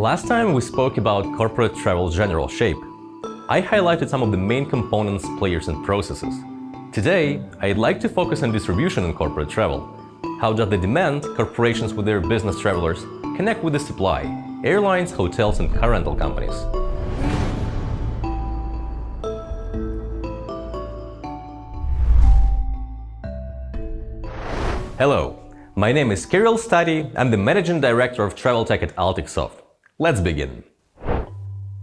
Last time we spoke about corporate travel's general shape. I highlighted some of the main components, players, and processes. Today, I'd like to focus on distribution in corporate travel. How does the demand corporations with their business travelers connect with the supply, airlines, hotels, and car rental companies? Hello, my name is Kirill Stati. I'm the Managing Director of Travel Tech at AltexSoft. Let's begin.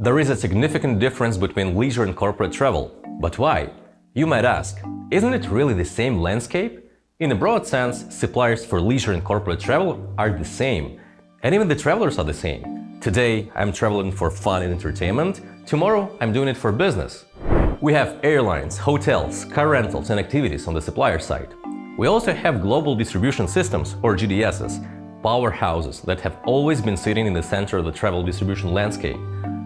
There is a significant difference between leisure and corporate travel. But why? You might ask, isn't it really the same landscape? In a broad sense, suppliers for leisure and corporate travel are the same. And even the travelers are the same. Today, I'm traveling for fun and entertainment. Tomorrow, I'm doing it for business. We have airlines, hotels, car rentals, and activities on the supplier side. We also have global distribution systems, or GDSs, powerhouses that have always been sitting in the center of the travel distribution landscape.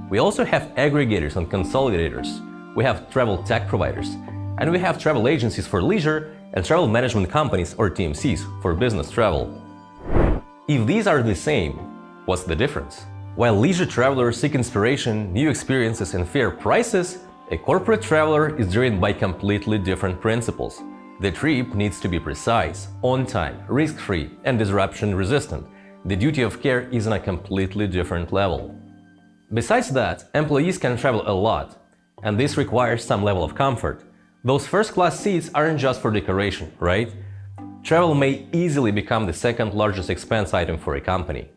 We also have aggregators and consolidators. We have travel tech providers. And we have travel agencies for leisure and travel management companies, or TMCs, for business travel. If these are the same, what's the difference? While leisure travelers seek inspiration, new experiences, and fair prices, a corporate traveler is driven by completely different principles. The trip needs to be precise, on time, risk-free, and disruption-resistant. The duty of care is on a completely different level. Besides that, employees can travel a lot, and this requires some level of comfort. Those first-class seats aren't just for decoration, right? Travel may easily become the second largest expense item for a company.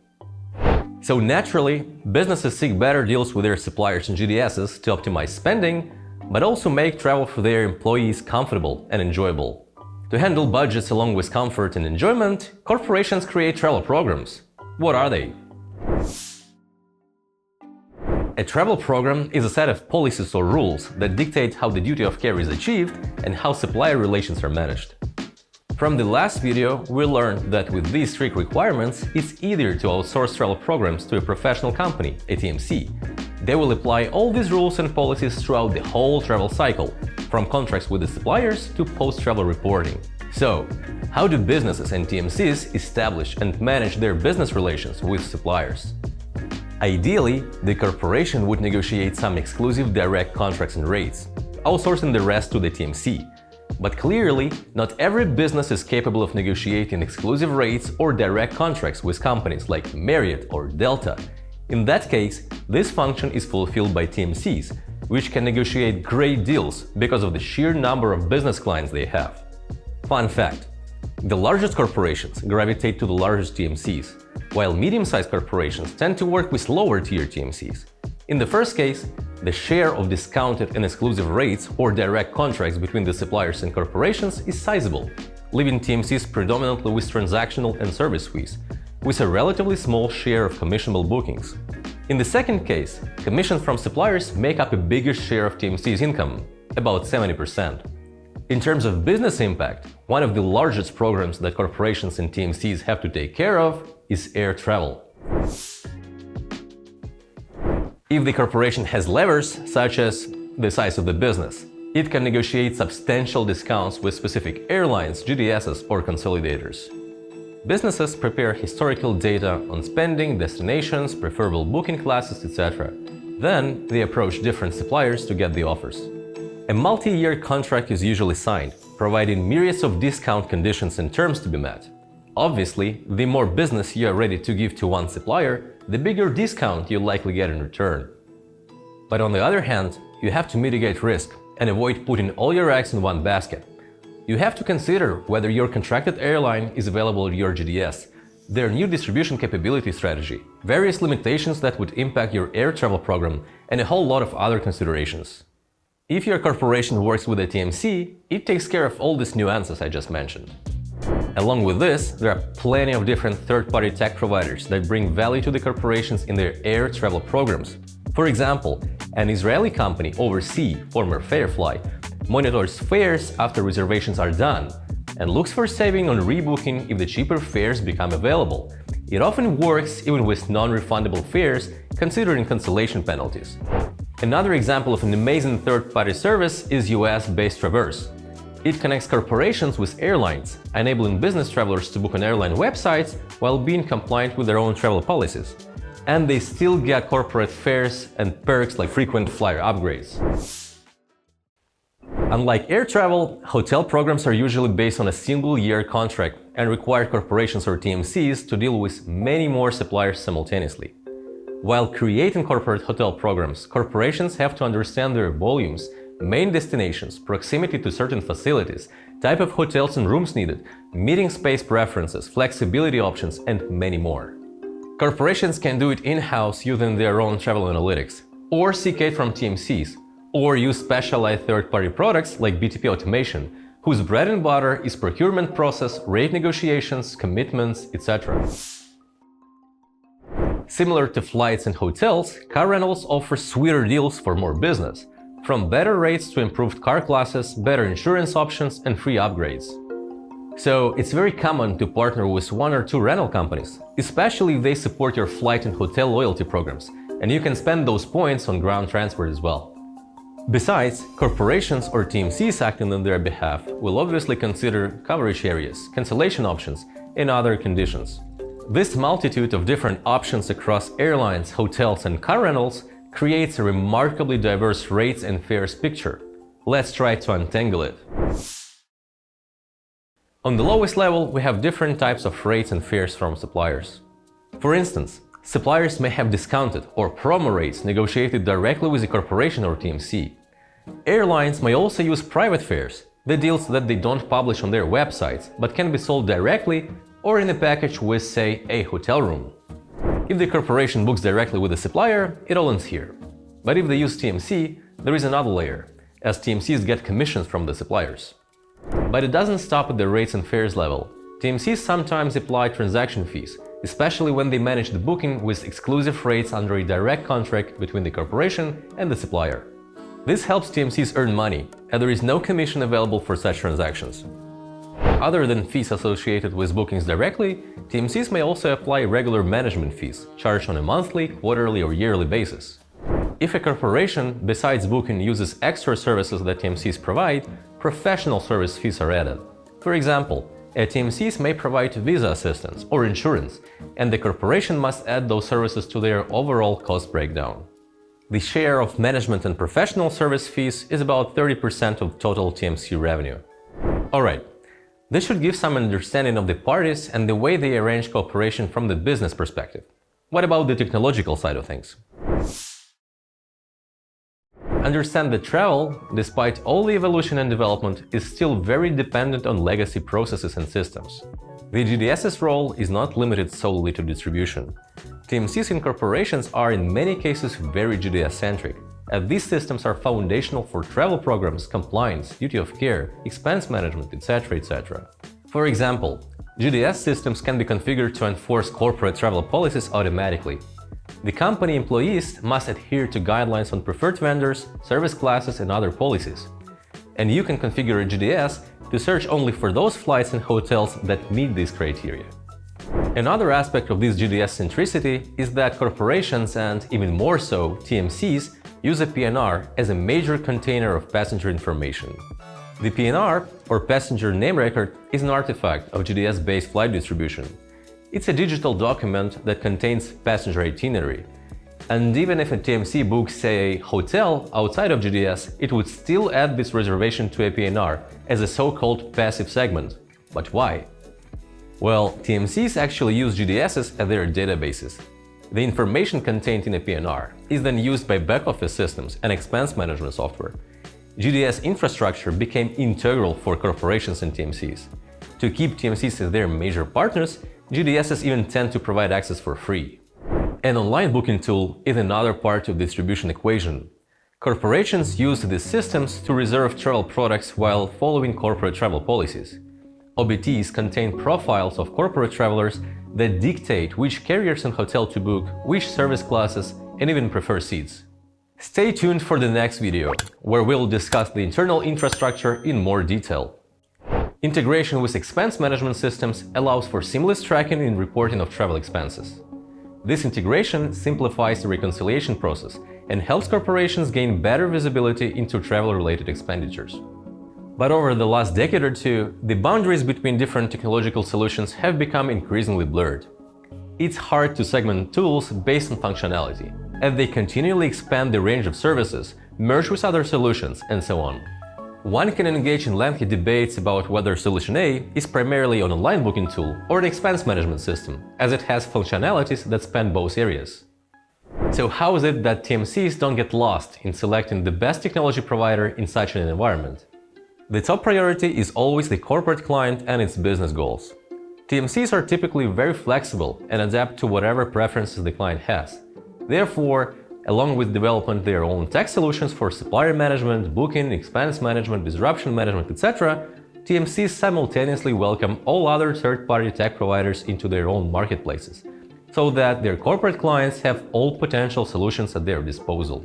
So naturally, businesses seek better deals with their suppliers and GDSs to optimize spending, but also make travel for their employees comfortable and enjoyable. To handle budgets along with comfort and enjoyment, corporations create travel programs. What are they? A travel program is a set of policies or rules that dictate how the duty of care is achieved and how supplier relations are managed. From the last video, we learned that with these strict requirements, it's easier to outsource travel programs to a professional company, a TMC. They will apply all these rules and policies throughout the whole travel cycle, from contracts with the suppliers to post-travel reporting. So, how do businesses and TMCs establish and manage their business relations with suppliers? Ideally, the corporation would negotiate some exclusive direct contracts and rates, outsourcing the rest to the TMC. But clearly, not every business is capable of negotiating exclusive rates or direct contracts with companies like Marriott or Delta. In that case, this function is fulfilled by TMCs, which can negotiate great deals because of the sheer number of business clients they have. Fun fact: the largest corporations gravitate to the largest TMCs, while medium-sized corporations tend to work with lower-tier TMCs. In the first case, the share of discounted and exclusive rates or direct contracts between the suppliers and corporations is sizable, leaving TMCs predominantly with transactional and service fees, with a relatively small share of commissionable bookings. In the second case, commissions from suppliers make up a bigger share of TMC's income, about 70%. In terms of business impact, one of the largest programs that corporations and TMCs have to take care of is air travel. If the corporation has levers, such as the size of the business, it can negotiate substantial discounts with specific airlines, GDSs, or consolidators. Businesses prepare historical data on spending, destinations, preferable booking classes, etc. Then they approach different suppliers to get the offers. A multi-year contract is usually signed, providing myriads of discount conditions and terms to be met. Obviously, the more business you are ready to give to one supplier, the bigger discount you'll likely get in return. But on the other hand, you have to mitigate risk and avoid putting all your eggs in one basket. You have to consider whether your contracted airline is available at your GDS, their new distribution capability strategy, various limitations that would impact your air travel program, and a whole lot of other considerations. If your corporation works with a TMC, it takes care of all these nuances I just mentioned. Along with this, there are plenty of different third-party tech providers that bring value to the corporations in their air travel programs. For example, an Israeli company, Oversea, former Fairfly, monitors fares after reservations are done and looks for saving on rebooking if the cheaper fares become available. It often works even with non-refundable fares, considering cancellation penalties. Another example of an amazing third-party service is US-based Traverse. It connects corporations with airlines, enabling business travelers to book on airline websites while being compliant with their own travel policies. and they still get corporate fares and perks like frequent flyer upgrades. Unlike air travel, hotel programs are usually based on a single-year contract and require corporations or TMCs to deal with many more suppliers simultaneously. While creating corporate hotel programs, corporations have to understand their volumes, main destinations, proximity to certain facilities, type of hotels and rooms needed, meeting space preferences, flexibility options, and many more. Corporations can do it in-house using their own travel analytics, or seek aid from TMCs, or use specialized third-party products like BTP automation, whose bread and butter is procurement process, rate negotiations, commitments, etc. Similar to flights and hotels, car rentals offer sweeter deals for more business, from better rates to improved car classes, better insurance options, and free upgrades. So it's very common to partner with one or two rental companies, especially if they support your flight and hotel loyalty programs, and you can spend those points on ground transport as well. Besides, corporations or TMCs acting on their behalf will obviously consider coverage areas, cancellation options, and other conditions. This multitude of different options across airlines, hotels, and car rentals creates a remarkably diverse rates and fares picture. Let's try to untangle it. On the lowest level, we have different types of rates and fares from suppliers. For instance, suppliers may have discounted or promo rates negotiated directly with a corporation or TMC. Airlines may also use private fares, the deals that they don't publish on their websites, but can be sold directly or in a package with, say, a hotel room. If the corporation books directly with the supplier, it all ends here. But if they use TMC, there is another layer, as TMCs get commissions from the suppliers. But it doesn't stop at the rates and fares level. TMCs sometimes apply transaction fees, especially when they manage the booking with exclusive rates under a direct contract between the corporation and the supplier. This helps TMCs earn money, and there is no commission available for such transactions. Other than fees associated with bookings directly, TMCs may also apply regular management fees, charged on a monthly, quarterly, or yearly basis. If a corporation, besides booking, uses extra services that TMCs provide, professional service fees are added. For example, a TMCs may provide visa assistance or insurance, and the corporation must add those services to their overall cost breakdown. The share of management and professional service fees is about 30% of total TMC revenue. Alright, this should give some understanding of the parties and the way they arrange cooperation from the business perspective. What about the technological side of things? Understand that travel, despite all the evolution and development, is still very dependent on legacy processes and systems. The GDS's role is not limited solely to distribution. TMCs in corporations are in many cases very GDS-centric, as these systems are foundational for travel programs, compliance, duty of care, expense management, etc., etc. For example, GDS systems can be configured to enforce corporate travel policies automatically. The company employees must adhere to guidelines on preferred vendors, service classes, and other policies. And you can configure a GDS to search only for those flights and hotels that meet these criteria. Another aspect of this GDS centricity is that corporations, and even more so TMCs, use a PNR as a major container of passenger information. The PNR, or Passenger Name Record, is an artifact of GDS-based flight distribution. It's a digital document that contains passenger itinerary. And even if a TMC books, say, a hotel outside of GDS, it would still add this reservation to a PNR as a so-called passive segment. But why? Well, TMCs actually use GDSs as their databases. The information contained in a PNR is then used by back-office systems and expense management software. GDS infrastructure became integral for corporations and TMCs. To keep TMCs as their major partners, GDSs even tend to provide access for free. An online booking tool is another part of the distribution equation. Corporations use these systems to reserve travel products while following corporate travel policies. OBTs contain profiles of corporate travelers that dictate which carriers and hotel to book, which service classes, and even prefer seats. Stay tuned for the next video, where we'll discuss the internal infrastructure in more detail. Integration with expense management systems allows for seamless tracking and reporting of travel expenses. This integration simplifies the reconciliation process and helps corporations gain better visibility into travel-related expenditures. But over the last decade or two, the boundaries between different technological solutions have become increasingly blurred. It's hard to segment tools based on functionality, as they continually expand the range of services, merge with other solutions, and so on. One can engage in lengthy debates about whether solution A is primarily an online booking tool or an expense management system, as it has functionalities that span both areas. So how is it that TMCs don't get lost in selecting the best technology provider in such an environment? The top priority is always the corporate client and its business goals. TMCs are typically very flexible and adapt to whatever preferences the client has. Therefore, along with developing their own tech solutions for supplier management, booking, expense management, disruption management, etc., TMCs simultaneously welcome all other third-party tech providers into their own marketplaces, so that their corporate clients have all potential solutions at their disposal.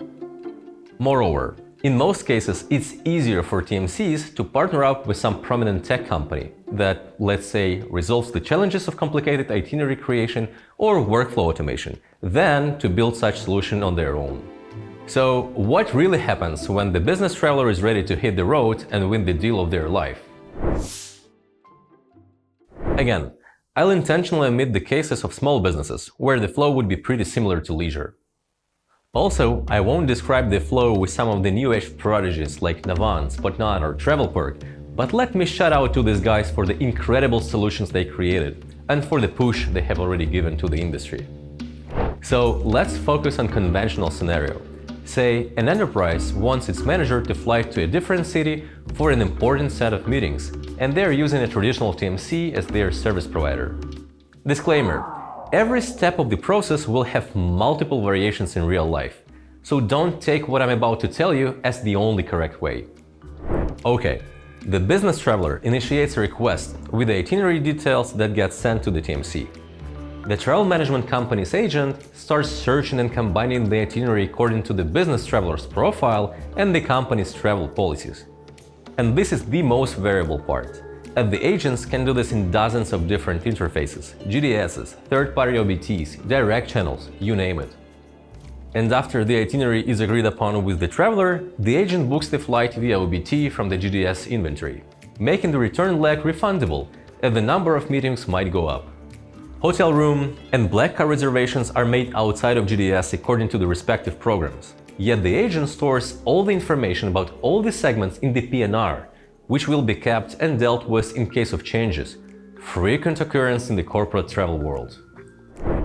Moreover, in most cases, it's easier for TMCs to partner up with some prominent tech company that, let's say, resolves the challenges of complicated itinerary creation or workflow automation, than to build such solution on their own. So, what really happens when the business traveler is ready to hit the road and win the deal of their life? Again, I'll intentionally omit the cases of small businesses, where the flow would be pretty similar to leisure. Also, I won't describe the flow with some of the new-age prodigies like Navan, Spotnot or Travelport, but let me shout out to these guys for the incredible solutions they created and for the push they have already given to the industry. So let's focus on conventional scenario. Say, an enterprise wants its manager to fly to a different city for an important set of meetings, and they're using a traditional TMC as their service provider. Disclaimer: every step of the process will have multiple variations in real life, so don't take what I'm about to tell you as the only correct way. Okay, the business traveler initiates a request with the itinerary details that get sent to the TMC. The travel management company's agent starts searching and combining the itinerary according to the business traveler's profile and the company's travel policies. And this is the most variable part, as the agents can do this in dozens of different interfaces, GDSs, third-party OBTs, direct channels, you name it. And after the itinerary is agreed upon with the traveler, the agent books the flight via OBT from the GDS inventory, making the return leg refundable, as the number of meetings might go up. Hotel room and black car reservations are made outside of GDS according to the respective programs, yet the agent stores all the information about all the segments in the PNR, which will be kept and dealt with in case of changes, frequent occurrence in the corporate travel world.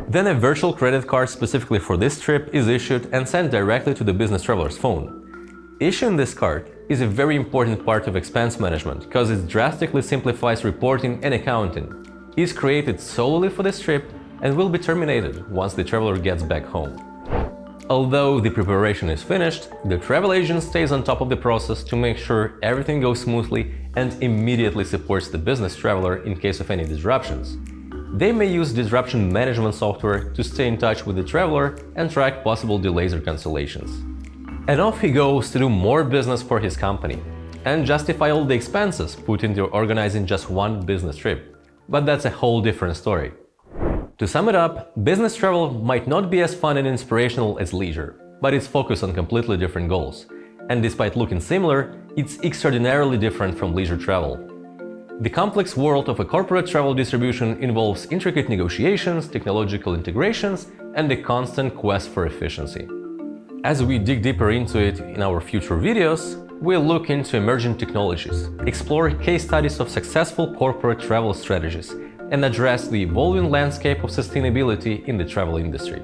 Then a virtual credit card specifically for this trip is issued and sent directly to the business traveler's phone. Issuing this card is a very important part of expense management because it drastically simplifies reporting and accounting. It's created solely for this trip and will be terminated once the traveler gets back home. Although the preparation is finished, the travel agent stays on top of the process to make sure everything goes smoothly and immediately supports the business traveler in case of any disruptions. They may use disruption management software to stay in touch with the traveler and track possible delays or cancellations. And off he goes to do more business for his company and justify all the expenses put into organizing just one business trip. But that's a whole different story. To sum it up, business travel might not be as fun and inspirational as leisure, but it's focused on completely different goals. And despite looking similar, it's extraordinarily different from leisure travel. The complex world of a corporate travel distribution involves intricate negotiations, technological integrations, and a constant quest for efficiency. As we dig deeper into it in our future videos, we'll look into emerging technologies, explore case studies of successful corporate travel strategies, and address the evolving landscape of sustainability in the travel industry.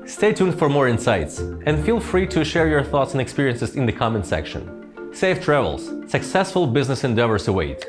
Stay tuned for more insights, and feel free to share your thoughts and experiences in the comment section. Safe travels, successful business endeavors await!